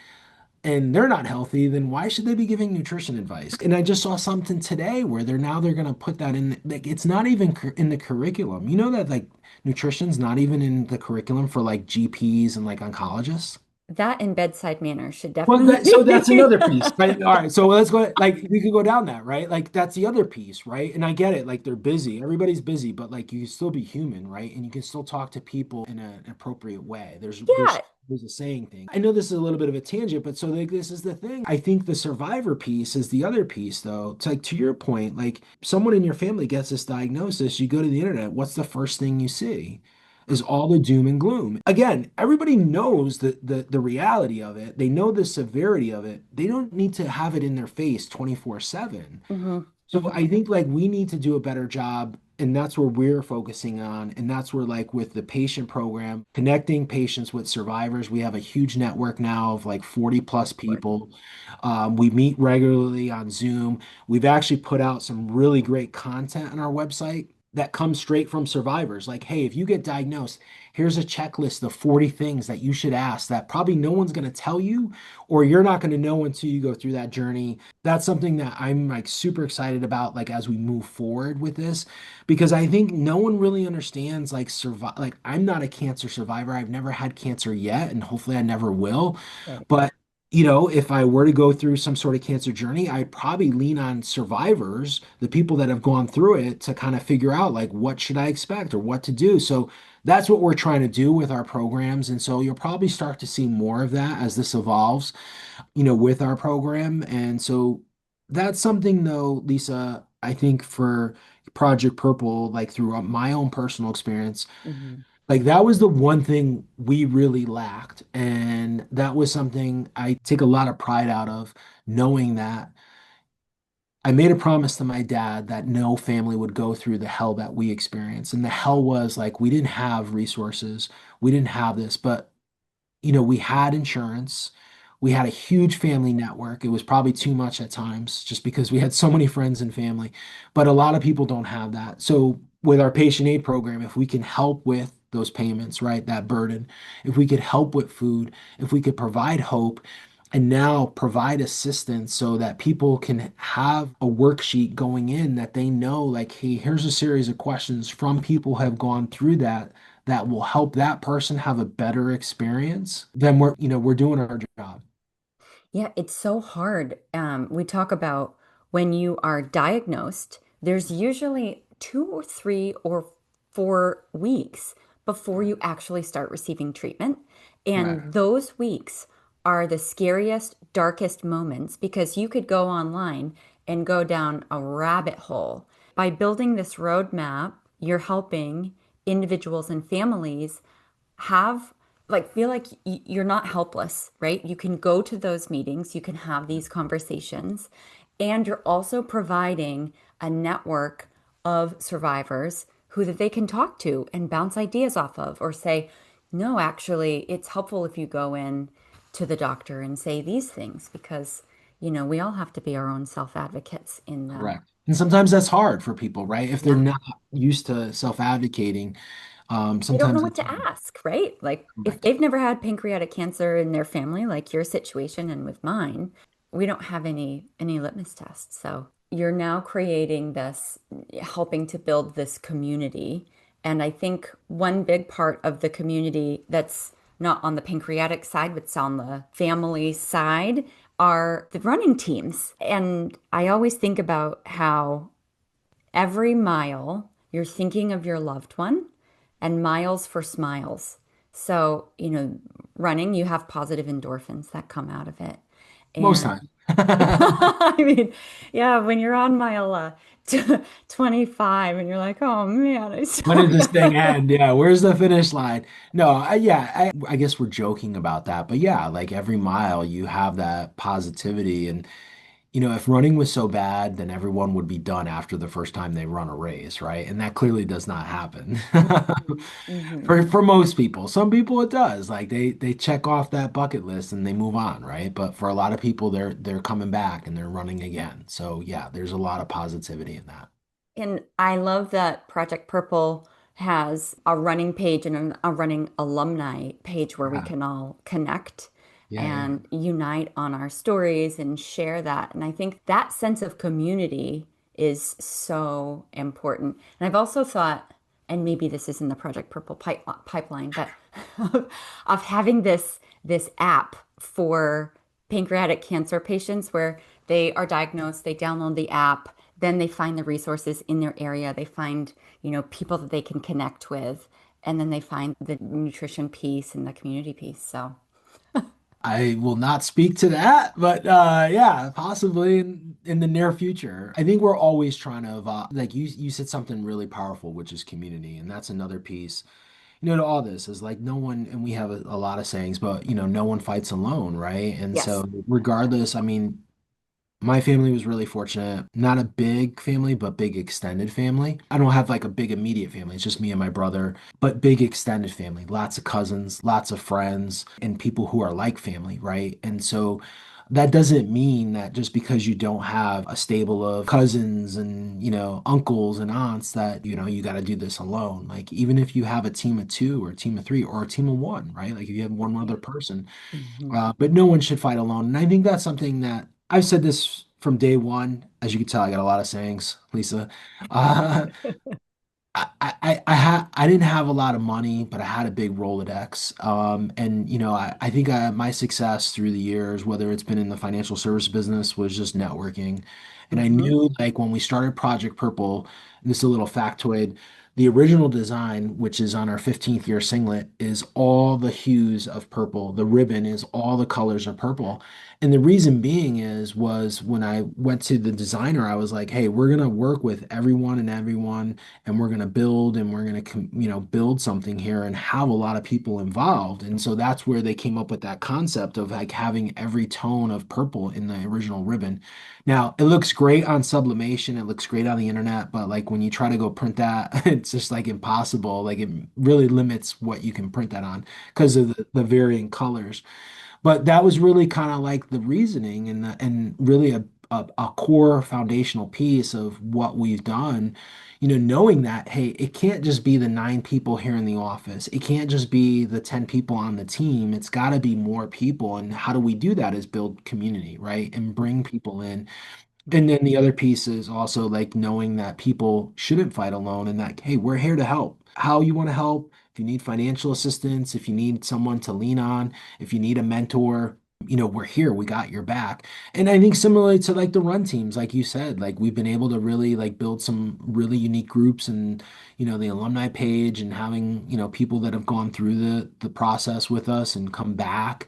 Speaker 3: and they're not healthy, then why should they be giving nutrition advice? And I just saw something today where they're going to put that in, like it's not even in the curriculum. You know that like nutrition's not even in the curriculum for like GPs and like oncologists?
Speaker 2: That and bedside manner should
Speaker 3: Well,
Speaker 2: definitely
Speaker 3: so that's
Speaker 2: be.
Speaker 3: another piece, right? All right, so let's go. Like we could go down that, right? Like that's the other piece, right? And I get it. Like they're busy, everybody's busy, but like you can still be human, right? And you can still talk to people in an appropriate way. There's there's
Speaker 2: Yeah.
Speaker 3: there's a saying thing. I know this is a little bit of a tangent, but so like this is the thing. I think the survivor piece is the other piece, though. It's like to your point, like someone in your family gets this diagnosis, you go to the internet. What's the first thing you see? Is all the doom and gloom. Again, everybody knows the reality of it. They know the severity of it. They don't need to have it in their face 24/7.
Speaker 2: Hmm.
Speaker 3: So I think like we need to do a better job. And that's where we're focusing on. And that's where, like, with the patient program, connecting patients with survivors, we have a huge network now of like 40 plus people. We meet regularly on Zoom. We've actually put out some really great content on our website that comes straight from survivors. Like, hey, if you get diagnosed, here's a checklist of 40 things that you should ask that probably no one's going to tell you, or you're not going to know until you go through that journey. That's something that I'm like super excited about, like as we move forward with this, because I think no one really understands like survive. Like, I'm not a cancer survivor. I've never had cancer yet, and hopefully I never will.
Speaker 2: Right.
Speaker 3: But if I were to go through some sort of cancer journey, I'd probably lean on survivors, the people that have gone through it, to kind of figure out like what should I expect or what to do. So that's what we're trying to do with our programs. And so you'll probably start to see more of that as this evolves, with our program. And so that's something though, Lisa, I think for Project Purple, like through my own personal experience,
Speaker 2: Mhm.
Speaker 3: like that was the one thing we really lacked. And that was something I take a lot of pride out of, knowing that I made a promise to my dad that no family would go through the hell that we experienced. And the hell was like we didn't have resources, we didn't have this, but we had insurance. We had a huge family network. It was probably too much at times just because we had so many friends and family, but a lot of people don't have that. So with our patient aid program, if we can help with those payments, right, that burden, if we could help with food, if we could provide hope, and now provide assistance so that people can have a worksheet going in that they know, like, hey, here's a series of questions from people who have gone through that will help that person have a better experience, then we're doing our job.
Speaker 2: Yeah, it's so hard. We talk about when you are diagnosed, there's usually 2 or 3 or 4 weeks before you actually start receiving treatment.
Speaker 3: Right.
Speaker 2: And those weeks are the scariest, darkest moments because you could go online and go down a rabbit hole. By building this roadmap, you're helping individuals and families have feel like you're not helpless, right? You can go to those meetings, you can have these conversations, and you're also providing a network of survivors who that they can talk to and bounce ideas off of or say, no, actually, it's helpful if you go in to the doctor and say these things because, we all have to be our own self-advocates in
Speaker 3: Correct. And sometimes that's hard for people, right? If they're
Speaker 2: yeah.
Speaker 3: not used to self-advocating,
Speaker 2: They don't know
Speaker 3: sometimes
Speaker 2: what
Speaker 3: it's
Speaker 2: to
Speaker 3: hard.
Speaker 2: ask, right? Like if
Speaker 3: Correct.
Speaker 2: they've never had pancreatic cancer in their family, like your situation and with mine, we don't have any litmus tests. So you're now creating this, helping to build this community. And I think one big part of the community that's not on the pancreatic side, but it's on the family side, are the running teams. And I always think about how every mile, you're thinking of your loved one, and miles for smiles. So, running, you have positive endorphins that come out of it.
Speaker 3: Most
Speaker 2: And
Speaker 3: times.
Speaker 2: I mean, yeah, when you're on mile 25 and you're like, oh man, I
Speaker 3: When
Speaker 2: still
Speaker 3: does this thing
Speaker 2: got
Speaker 3: end? Yeah, where's the finish line? No, yeah, I guess we're joking about that, but yeah, like every mile you have that positivity. And if running was so bad, then everyone would be done after the first time they run a race, right? And that clearly does not happen.
Speaker 2: Mhm, mhm.
Speaker 3: For most people. Some people it does. Like they check off that bucket list and they move on, right? But for a lot of people, they're coming back and they're running again. So yeah, there's a lot of positivity in that.
Speaker 2: And I love that Project Purple has a running page and a running alumni page where we
Speaker 3: Yeah,
Speaker 2: can all connect
Speaker 3: yeah, yeah.
Speaker 2: and unite on our stories and share that. And I think that sense of community is so important. And I've also thought, and maybe this is in the Project Purple pipeline, but of having this app for pancreatic cancer patients where they are diagnosed, they download the app, then they find the resources in their area, they find, people that they can connect with, and then they find the nutrition piece and the community piece. So,
Speaker 3: I will not speak to that, but yeah, possibly in the near future. I think we're always trying to evolve. Like you said something really powerful, which is community, and that's another piece. To all this is like no one, and we have a lot of sayings, but no one fights alone, right? And
Speaker 2: yes.
Speaker 3: so regardless, I mean, My family was really fortunate. Not a big family, but big extended family. I don't have like a big immediate family. It's just me and my brother, but big extended family. Lots of cousins, lots of friends, and people who are like family, right? And so that doesn't mean that just because you don't have a stable of cousins and, uncles and aunts that, you got to do this alone. Like even if you have a team of two or a team of three or a team of one, right? Like if you have one other person,
Speaker 2: Hmm.
Speaker 3: but no one should fight alone. And I think that's something that I've said this from day one. As you can tell, I got a lot of sayings, Lisa. Uh, I didn't have a lot of money, but I had a big Rolodex. And I think my success through the years, whether it's been in the financial service business, was just networking. And I
Speaker 2: Hmm.
Speaker 3: knew like when we started Project Purple, and this is a little factoid, the original design, which is on our 15th year singlet, is all the hues of purple. The ribbon is all the colors of purple. And the reason being was when I went to the designer, I was like, hey, we're gonna work with everyone and everyone and we're going to build and we're going to build something here and have a lot of people involved. And so that's where they came up with that concept of like having every tone of purple in the original ribbon. Now it looks great on sublimation, it looks great on the internet, but like when you try to go print that it's just like impossible. Like it really limits what you can print that on because of the varying colors. But that was really kind of like the reasoning and really a core foundational piece of what we've done, knowing that, hey, it can't just be the 9 people here in the office. It can't just be the 10 people on the team. It's got to be more people. And how do we do that is build community, right? And bring people in. And then the other piece is also like knowing that people shouldn't fight alone and that, hey, we're here to help. How you want to help, if you need financial assistance, if you need someone to lean on, if you need a mentor, we're here, we got your back. And I think similarly to like the run teams, like you said, like we've been able to really like build some really unique groups and, the alumni page and having, people that have gone through the process with us and come back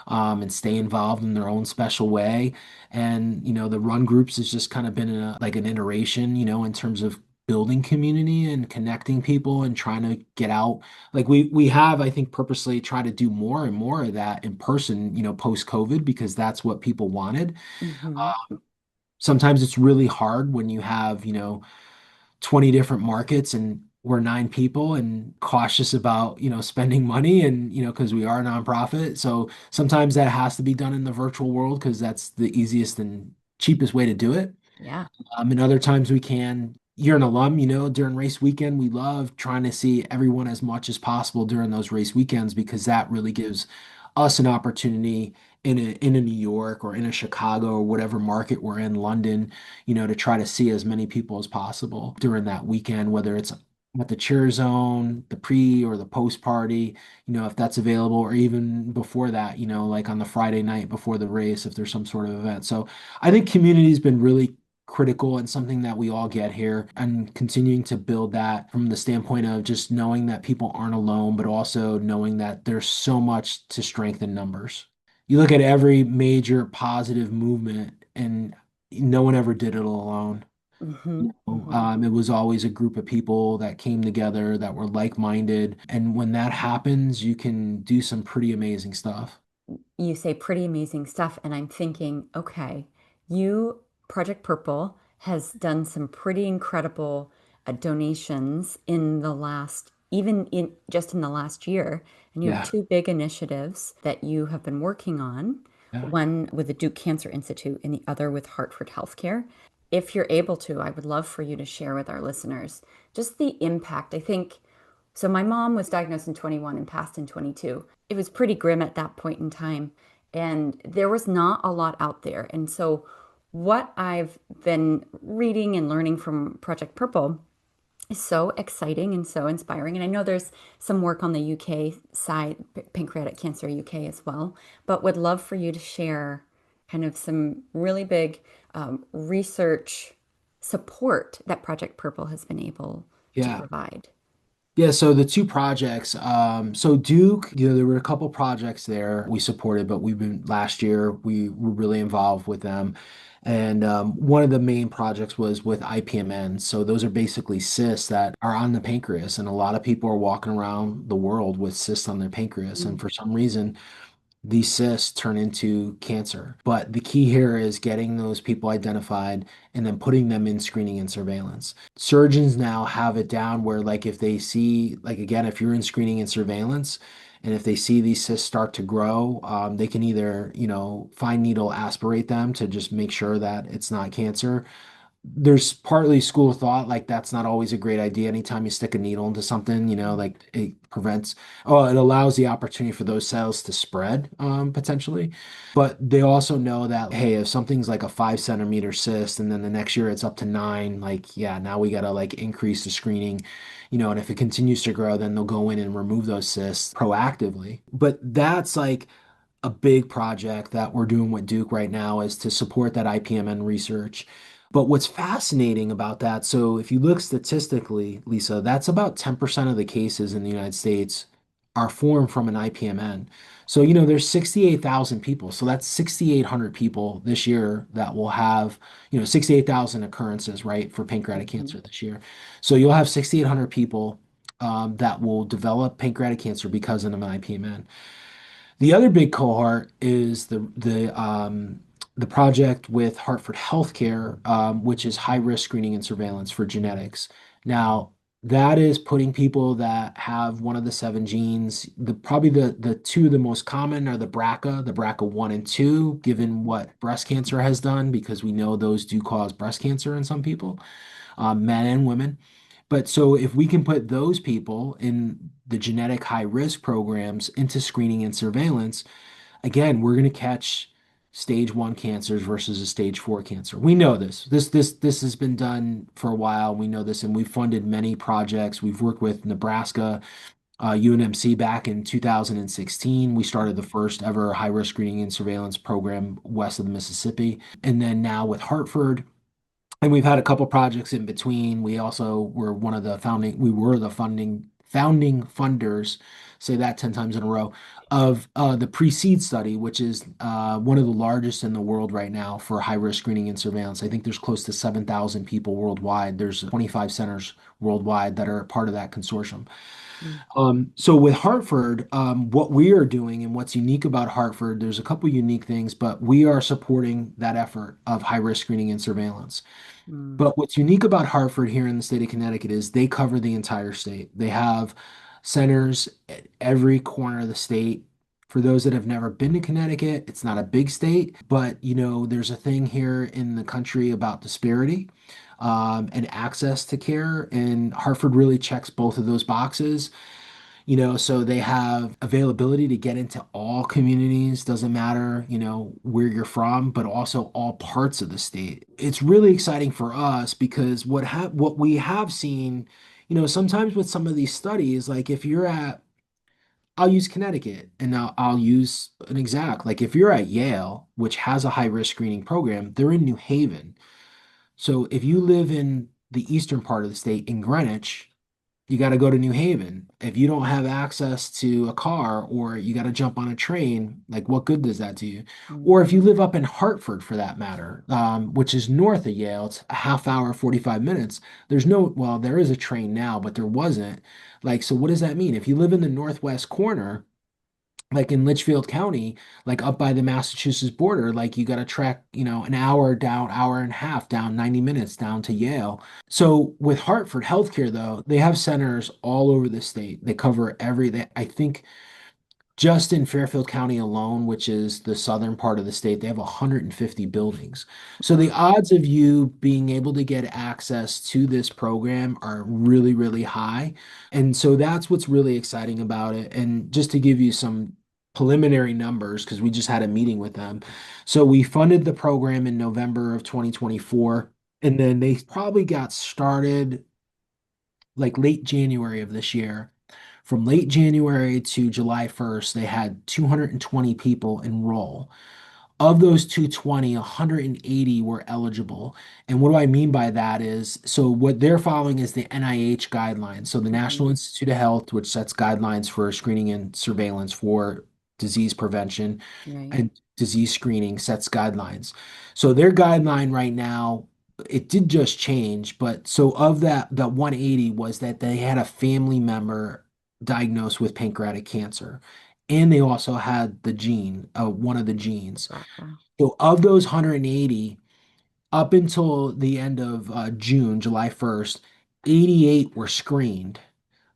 Speaker 3: and stay involved in their own special way. And, the run groups has just kind of been like an iteration, in terms of building community and connecting people and trying to get out. Like we have, I think, purposely try to do more and more of that in person, post COVID, because that's what people wanted.
Speaker 2: Hmm.
Speaker 3: Sometimes it's really hard when you have, 20 different markets and we're 9 people and cautious about, spending money and, because we are a nonprofit. So sometimes that has to be done in the virtual world because that's the easiest and cheapest way to do it.
Speaker 2: Yeah.
Speaker 3: And other times we can. You're an alum, during race weekend, we love trying to see everyone as much as possible during those race weekends because that really gives us an opportunity in a New York or in a Chicago or whatever market we're in, London, to try to see as many people as possible during that weekend, whether it's at the cheer zone, the pre or the post party, if that's available, or even before that, like on the Friday night before the race, if there's some sort of event. So I think community has been really critical and something that we all get here and continuing to build that from the standpoint of just knowing that people aren't alone, but also knowing that there's so much to strengthen numbers. You look at every major positive movement and no one ever did it alone.
Speaker 2: Hmm. Hmm.
Speaker 3: It was always a group of people that came together that were like-minded. And when that happens, you can do some pretty amazing stuff.
Speaker 2: You say pretty amazing stuff, and I'm thinking, okay, you, Project Purple, has done some pretty incredible donations in the last, even in just in the last year, and you have
Speaker 3: Yeah.
Speaker 2: two big initiatives that you have been working on,
Speaker 3: Yeah.
Speaker 2: one with the Duke Cancer Institute and the other with Hartford Healthcare. If you're able to, I would love for you to share with our listeners just the impact. I think so. My mom was diagnosed in 21 and passed in 22. It was pretty grim at that point in time, and there was not a lot out there. And so, what I've been reading and learning from Project Purple is so exciting and so inspiring. And I know there's some work on the UK side, Pancreatic Cancer UK as well, but would love for you to share kind of some really big research support that Project Purple has been able to
Speaker 3: Yeah.
Speaker 2: provide.
Speaker 3: Yeah, so the two projects, so Duke, there were a couple projects there we supported, but we've been last year we were really involved with them. And one of the main projects was with IPMN. So those are basically cysts that are on the pancreas, and a lot of people are walking around the world with cysts on their pancreas. And for some reason, these cysts turn into cancer. But the key here is getting those people identified and then putting them in screening and surveillance. Surgeons now have it down where, like, if they see, like, again, if you're in screening and surveillance, and if they see these cysts start to grow, they can either, fine needle aspirate them to just make sure that it's not cancer. There's partly school of thought, like that's not always a great idea. Anytime you stick a needle into something, like it prevents, oh, it allows the opportunity for those cells to spread, potentially. But they also know that, hey, if something's like a 5 centimeter cyst and then the next year it's up to 9, like, yeah, now we gotta like increase the screening, and if it continues to grow, then they'll go in and remove those cysts proactively. But that's like a big project that we're doing with Duke right now is to support that IPMN research. But what's fascinating about that, so if you look statistically, Lisa, that's about 10% of the cases in the United States are formed from an IPMN. So, there's 68,000 people. So that's 6,800 people this year that will have, 68,000 occurrences, right, for pancreatic
Speaker 2: Mhm.
Speaker 3: cancer this year. So you'll have 6,800 people that will develop pancreatic cancer because of an IPMN. The other big cohort is the project with Hartford Healthcare, which is high risk screening and surveillance for genetics. Now, that is putting people that have one of the 7 genes. Probably the two the most common are the BRCA 1 and 2, given what breast cancer has done, because we know those do cause breast cancer in some people, men and women. But so if we can put those people in the genetic high risk programs into screening and surveillance, again, we're going to catch stage 1 cancers versus a stage 4 cancer. We know this. This has been done for a while. We know this, and we've funded many projects. We've worked with Nebraska, UNMC back in 2016. We started the first ever high risk screening and surveillance program west of the Mississippi. And then now with Hartford, and we've had a couple projects in between. We also were one of the founding, we were the founding funders, say that 10 times in a row, of the Precede study, which is one of the largest in the world right now for high risk screening and surveillance. I think there's close to 7,000 people worldwide. There's 25 centers worldwide that are part of that consortium.
Speaker 2: Mm.
Speaker 3: So with Hartford, what we are doing and what's unique about Hartford, there's a couple unique things, but we are supporting that effort of high risk screening and surveillance.
Speaker 2: Mm.
Speaker 3: But what's unique about Hartford here in the state of Connecticut is they cover the entire state. They have centers at every corner of the state. For those that have never been to Connecticut, it's not a big state, but there's a thing here in the country about disparity, and access to care, and Hartford really checks both of those boxes. So they have availability to get into all communities, doesn't matter, where you're from, but also all parts of the state. It's really exciting for us because what we have seen, sometimes with some of these studies, like if you're at, I'll use Connecticut and now I'll use an exact, like if you're at Yale, which has a high risk screening program, they're in New Haven. So if you live in the eastern part of the state in Greenwich, you got to go to New Haven. If you don't have access to a car or you got to jump on a train, like what good does that do you?
Speaker 2: Mm.
Speaker 3: Or if you live up in Hartford for that matter, which is north of Yale, it's a half hour, 45 minutes. Well, there is a train now, but there wasn't. Like, so what does that mean? If you live in the northwest corner, like in Litchfield County, like up by the Massachusetts border, like you got to trek, an hour down, hour and a half down, 90 minutes down to Yale. So with Hartford Healthcare, though, they have centers all over the state. They cover I think just in Fairfield County alone, which is the southern part of the state, they have 150 buildings. So the
Speaker 2: Wow.
Speaker 3: odds of you being able to get access to this program are really, really high. And so that's what's really exciting about it. And just to give you some preliminary numbers, because we just had a meeting with them. So we funded the program in November of 2024, and then they probably got started like late January of this year. From late January to July 1st, they had 220 people enroll. Of those 220, 180 were eligible. And what do I mean by that is, so what they're following is the NIH guidelines. So the
Speaker 2: Mhm.
Speaker 3: National Institute of Health, which sets guidelines for screening and surveillance for disease prevention
Speaker 2: Right.
Speaker 3: and disease screening, sets guidelines. So their guideline right now, it did just change, but so of that 180 was that they had a family member diagnosed with pancreatic cancer. and they also had the gene, one of the genes.
Speaker 2: BRCA.
Speaker 3: So of those 180, up until the end of June, July 1st, 88 were screened.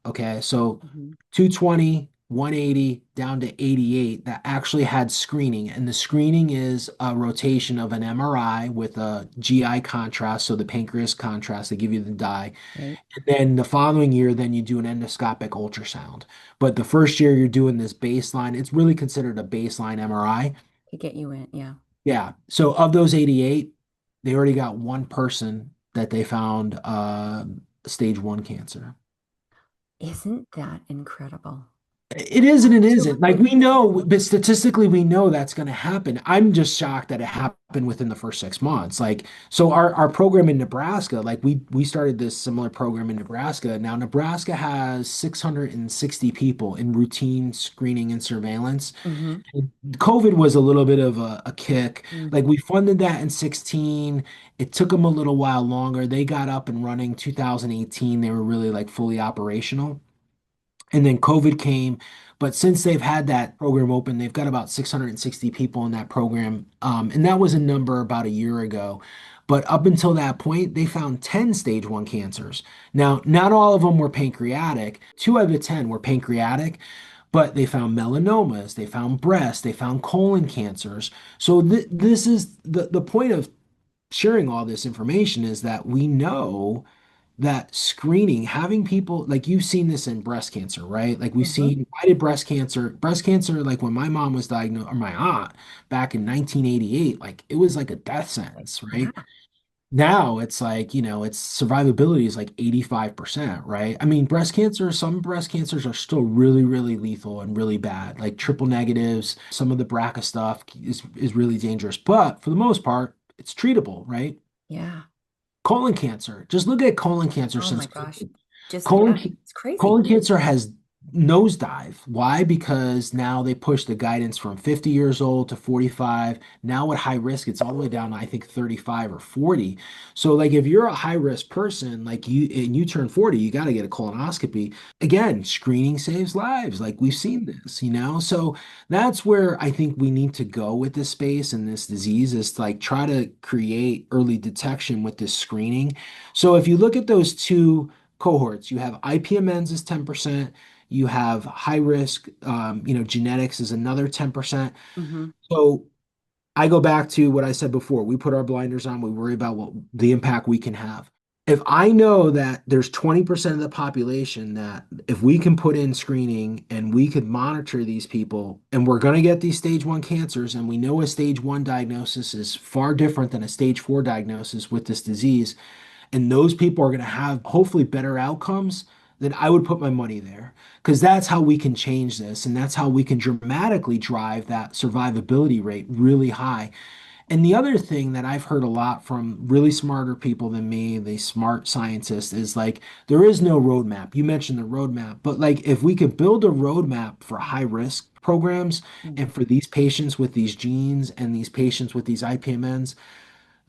Speaker 3: Okay, so
Speaker 2: Hmm.
Speaker 3: 220, 180 down to 88 that actually had screening. And the screening is a rotation of an MRI with a GI contrast, so the pancreas contrast, they give you the dye.
Speaker 2: Right.
Speaker 3: And then the following year, then you do an endoscopic ultrasound. But the first year you're doing this baseline, it's really considered a baseline MRI.
Speaker 2: To get you in. Yeah.
Speaker 3: Yeah. So of those 88, they already got one person that they found stage one cancer.
Speaker 2: Isn't that incredible?
Speaker 3: It is and it isn't. Like
Speaker 2: Absolutely.
Speaker 3: we know, but statistically we know that's going to happen. I'm just shocked that it happened within the first 6 months. Like, so our program in Nebraska, like we started this similar program in Nebraska. Now Nebraska has 660 people in routine screening and surveillance.
Speaker 2: Hmm.
Speaker 3: COVID was a little bit of a kick.
Speaker 2: Hmm.
Speaker 3: Like we funded that in 16. It took them a little while longer. They got up and running 2018. They were really like fully operational. And then COVID came. But since they've had that program open, they've got about 660 people in that program. And that was a number about a year ago. But up until that point, they found 10 stage one cancers. Now, not all of them were pancreatic. Two out of the 10 were pancreatic, but they found melanomas, they found breast, they found colon cancers. So this is the point of sharing all this information is that we know that screening, having people like you've seen this in breast cancer, right? Like we've
Speaker 2: Hmm.
Speaker 3: seen why did breast cancer, like when my mom was diagnosed or my aunt back in 1988, like it was like a death sentence,
Speaker 2: Yeah.
Speaker 3: right? Now it's like, its survivability is like 85%, right? I mean, some breast cancers are still really, really lethal and really bad, like triple negatives. Some of the BRCA stuff is really dangerous, but for the most part, it's treatable, right?
Speaker 2: Yeah.
Speaker 3: Colon cancer. Just look at colon cancer
Speaker 2: Oh my
Speaker 3: since
Speaker 2: gosh. Just,
Speaker 3: colon
Speaker 2: yeah,
Speaker 3: ca-
Speaker 2: it's crazy.
Speaker 3: colon cancer has nosedive. Why? Because now they push the guidance from 50 years old to 45. Now at high risk, it's all the way down to I think 35 or 40. So like if you're a high risk person, like you and you turn 40, you got to get a colonoscopy. Again, screening saves lives. Like we've seen this. So that's where I think we need to go with this space and this disease is to, like try to create early detection with this screening. So if you look at those two cohorts. You have IPMNs is 10%. You have high risk, genetics is another 10%.
Speaker 2: Hmm.
Speaker 3: So I go back to what I said before. We put our blinders on, we worry about what the impact we can have. If I know that there's 20% of the population that if we can put in screening and we could monitor these people and we're going to get these stage one cancers and we know a stage one diagnosis is far different than a stage four diagnosis with this disease, and those people are going to have hopefully better outcomes, then I would put my money there because that's how we can change this and that's how we can dramatically drive that survivability rate really high. And the other thing that I've heard a lot from really smarter people than me, the smart scientists, is like there is no roadmap. You mentioned the roadmap, but like if we could build a roadmap for high risk programs and for these patients with these genes and these patients with these IPMNs,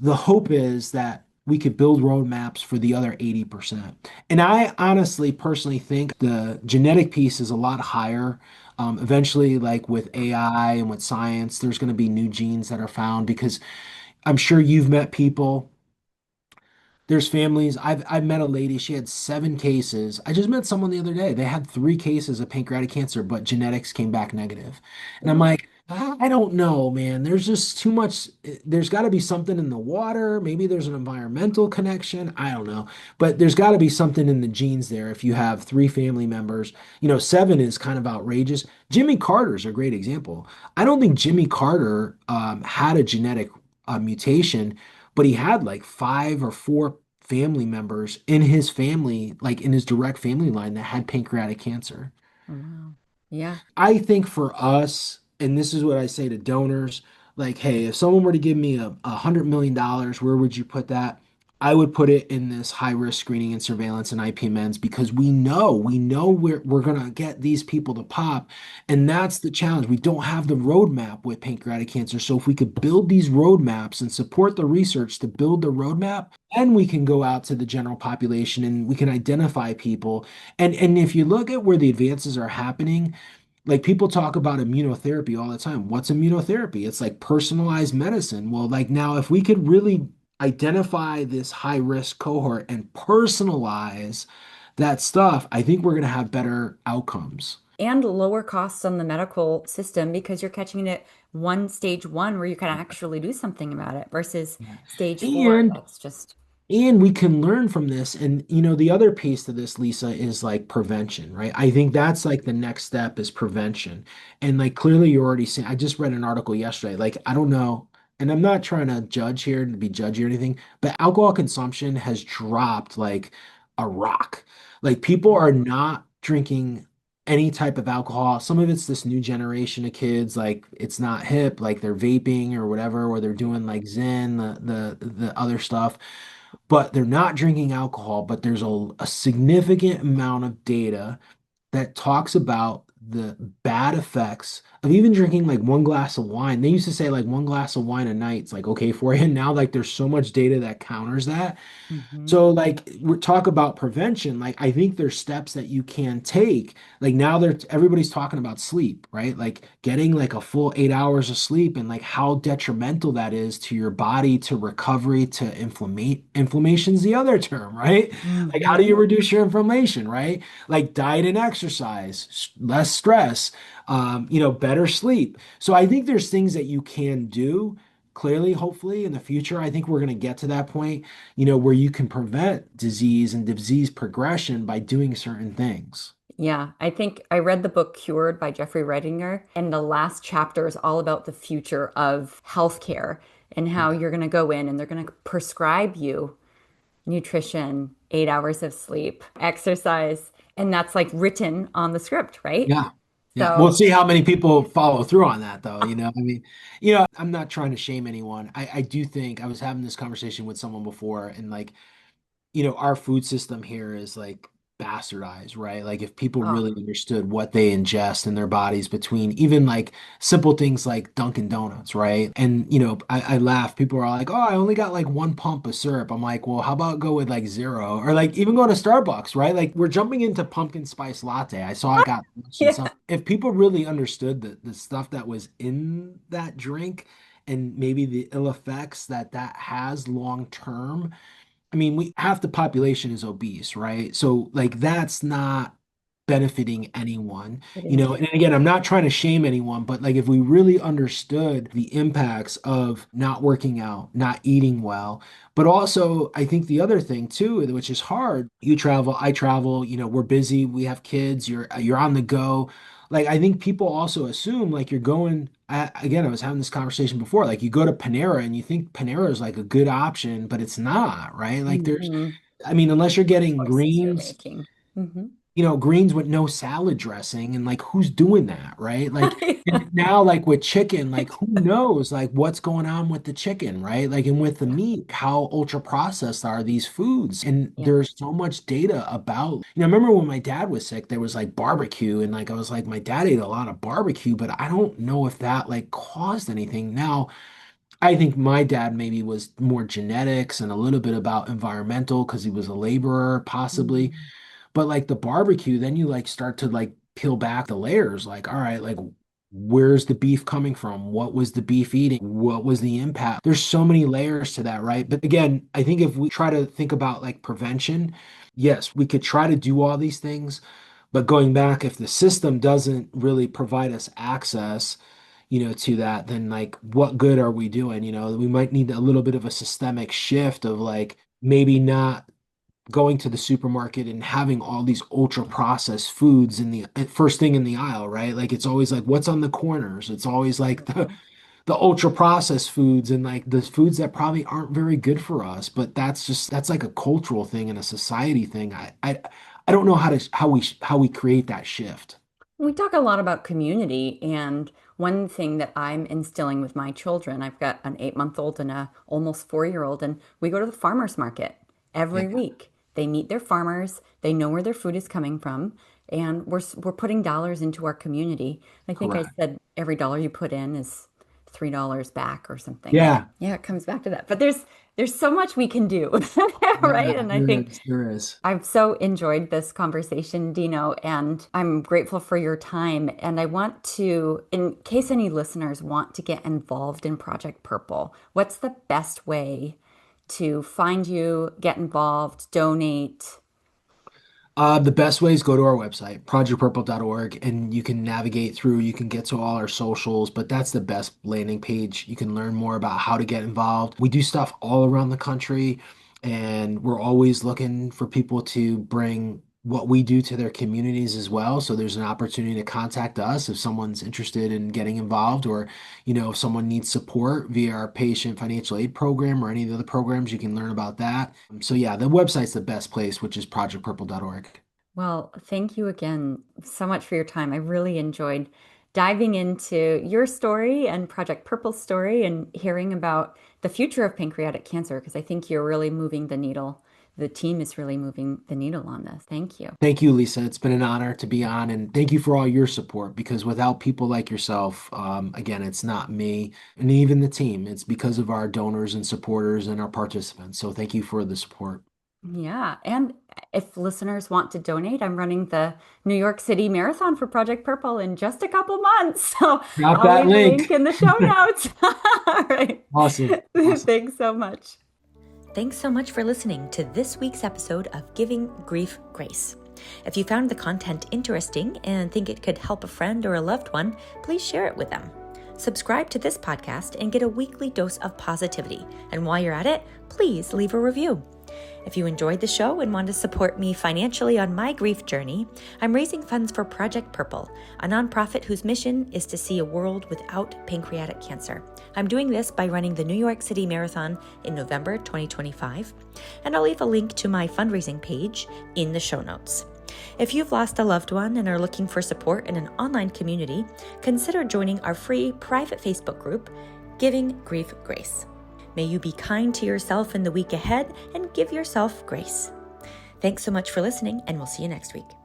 Speaker 3: the hope is that we could build roadmaps for the other 80%. And I honestly, personally think the genetic piece is a lot higher. Eventually, like with AI and with science, there's going to be new genes that are found because I'm sure you've met people, there's families. I've met a lady, she had 7 cases. I just met someone the other day. They had 3 cases of pancreatic cancer, but genetics came back negative. And I'm
Speaker 2: Wow.
Speaker 3: like, I don't know, man. There's just too much. There's got to be something in the water. Maybe there's an environmental connection. I don't know. But there's got to be something in the genes there if you have 3 family members. 7 is kind of outrageous. Jimmy Carter's a great example. I don't think Jimmy Carter had a genetic mutation, but he had like 5 or 4 family members in his family, like in his direct family line, that had pancreatic cancer.
Speaker 2: Wow. Yeah.
Speaker 3: I think for us, and this is what I say to donors, like, hey, if someone were to give me $100 million, where would you put that? I would put it in this high risk screening and surveillance and IPMNs because we know we're gonna get these people to pop. And that's the challenge. We don't have the roadmap with pancreatic cancer. So if we could build these roadmaps and support the research to build the roadmap, then we can go out to the general population and we can identify people. And if you look at where the advances are happening, Like people talk about immunotherapy all the time. What's immunotherapy? It's like personalized medicine. Well, like now, if we could really identify this high risk cohort and personalize that stuff, I think we're going to have better outcomes.
Speaker 2: And lower costs on the medical system because you're catching it one stage one where you can actually do something about it versus
Speaker 3: Yeah.
Speaker 2: stage four.
Speaker 3: And
Speaker 2: That's just,
Speaker 3: we can learn from this. And the other piece to this, Lisa, is like prevention, right? I think that's like the next step is prevention. And like clearly you're already seeing, I just read an article yesterday. Like, I don't know, and I'm not trying to judge here to be judgy or anything, but alcohol consumption has dropped like a rock. Like people are not drinking any type of alcohol. Some of it's this new generation of kids, like it's not hip, like they're vaping or whatever, or they're doing like Zen, the other stuff, but they're not drinking alcohol. But there's a significant amount of data that talks about the bad effects of even drinking like one glass of wine. They used to say like one glass of wine a night is like okay for you. And now like there's so much data that counters that.
Speaker 2: Mhm.
Speaker 3: So like we're talk about prevention, like I think there's steps that you can take. Like now they're everybody's talking about sleep, right? Like getting like a full 8 hours of sleep and like how detrimental that is to your body, to recovery, to inflammation's the other term, right? Like how do you
Speaker 2: Mhm.
Speaker 3: reduce your inflammation, right? Like diet and exercise, less stress, better sleep. So I think there's things that you can do. Clearly, hopefully, in the future, I think we're going to get to that point, where you can prevent disease and disease progression by doing certain things.
Speaker 2: Yeah, I think I read the book Cured by Jeffrey Redinger, and the last chapter is all about the future of healthcare and how you're going to go in and they're going to prescribe you nutrition, 8 hours of sleep, exercise, and that's like written on the script, right?
Speaker 3: Yeah. Yeah. We'll
Speaker 2: So,
Speaker 3: see how many people follow through on that, though. I mean, I'm not trying to shame anyone. I do think I was having this conversation with someone before, and like, our food system here is like bastardized, right? Like if people
Speaker 2: oh,
Speaker 3: really understood what they ingest in their bodies between even like simple things like Dunkin' Donuts, right? And I laugh. People are like, "Oh, I only got like one pump of syrup." I'm like, "Well, how about go with like zero?" Or like even go to Starbucks, right? Like we're jumping into pumpkin spice latte. I saw I got some
Speaker 2: yeah,
Speaker 3: stuff. If people really understood the stuff that was in that drink and maybe the ill effects that that has long term, I mean, we half the population is obese, right? So like that's not benefiting anyone,
Speaker 2: it is.
Speaker 3: And again, I'm not trying to shame anyone, but like if we really understood the impacts of not working out, not eating well, but also I think the other thing too, which is hard, you travel, I travel, we're busy, we have kids, you're on the go. Like I think people also assume like you're going again, I was having this conversation before, like you go to Panera and you think Panera is like a good option, but it's not, right? Like there's
Speaker 2: Hmm.
Speaker 3: I mean, unless you're getting
Speaker 2: Choices you're
Speaker 3: greens,
Speaker 2: making. Hmm.
Speaker 3: greens with no salad dressing, and like who's doing that, right? Like and now like with chicken, like who knows like what's going on with the chicken, right? Like and with the
Speaker 2: Yeah,
Speaker 3: meat, how ultra processed are these foods? And
Speaker 2: yeah,
Speaker 3: there's so much data about, I remember when my dad was sick, there was like barbecue and like I was like my dad ate a lot of barbecue, but I don't know if that like caused anything. Now, I think my dad maybe was more genetics and a little bit about environmental because he was a laborer, possibly.
Speaker 2: mm,
Speaker 3: But like the barbecue, then you like start to like peel back the layers. Like, all right, like where's the beef coming from? What was the beef eating? What was the impact? There's so many layers to that, right? But again, I think if we try to think about like prevention, yes, we could try to do all these things. But going back, if the system doesn't really provide us access, to that, then like what good are we doing? We might need a little bit of a systemic shift of like maybe not going to the supermarket and having all these ultra processed foods in the first thing in the aisle, right? Like it's always like what's on the corners. It's always like the ultra processed foods and like the foods that probably aren't very good for us. But that's like a cultural thing and a society thing. I don't know how we create that shift.
Speaker 2: we talk a lot about community, and one thing that I'm instilling with my children, I've got an 8-month-old and a almost 4-year-old, and we go to the farmers market
Speaker 3: Yeah,
Speaker 2: every week. They meet their farmers, they know where their food is coming from, and we're putting dollars into our community. I think I
Speaker 3: correct.
Speaker 2: said every dollar you put in is $3 back or something.
Speaker 3: Yeah.
Speaker 2: Yeah, it comes back to that. But there's there's so much we can do,
Speaker 3: Yeah,
Speaker 2: right? And I think
Speaker 3: there is.
Speaker 2: I've so enjoyed this conversation, Dino, and I'm grateful for your time. And I want to, in case any listeners want to get involved in Project Purple, what's the best way to find you, get involved, donate?
Speaker 3: The best way is go to our website, projectpurple.org, and you can navigate through, you can get to all our socials, but that's the best landing page. You can learn more about how to get involved. We do stuff all around the country, and we're always looking for people to bring what we do to their communities as well. So there's an opportunity to contact us if someone's interested in getting involved, or, if someone needs support via our patient financial aid program or any of the other programs, you can learn about that. So yeah, the website's the best place, which is projectpurple.org.
Speaker 2: Well, thank you again so much for your time. I really enjoyed diving into your story and Project Purple's story and hearing about the future of pancreatic cancer, because I think you're really moving the needle. The team is really moving the needle on this. Thank you.
Speaker 3: Thank you, Lisa. It's been an honor to be on, and thank you for all your support because without people like yourself, again, it's not me and even the team. It's because of our donors and supporters and our participants. So thank you for the support.
Speaker 2: Yeah. And if listeners want to donate, I'm running the New York City Marathon for Project Purple in just a couple months. So
Speaker 3: Got
Speaker 2: I'll
Speaker 3: that
Speaker 2: leave a
Speaker 3: link.
Speaker 2: link in the show notes. All right.
Speaker 3: Awesome.
Speaker 2: Thanks so much.
Speaker 1: Thanks so much for listening to this week's episode of Giving Grief Grace. If you found the content interesting and think it could help a friend or a loved one, please share it with them. Subscribe to this podcast and get a weekly dose of positivity. And while you're at it, please leave a review. If you enjoyed the show and want to support me financially on my grief journey, I'm raising funds for Project Purple, a nonprofit whose mission is to see a world without pancreatic cancer. I'm doing this by running the New York City Marathon in November 2025, and I'll leave a link to my fundraising page in the show notes. If you've lost a loved one and are looking for support in an online community, consider joining our free private Facebook group, Giving Grief Grace. May you be kind to yourself in the week ahead and give yourself grace. Thanks so much for listening, and we'll see you next week.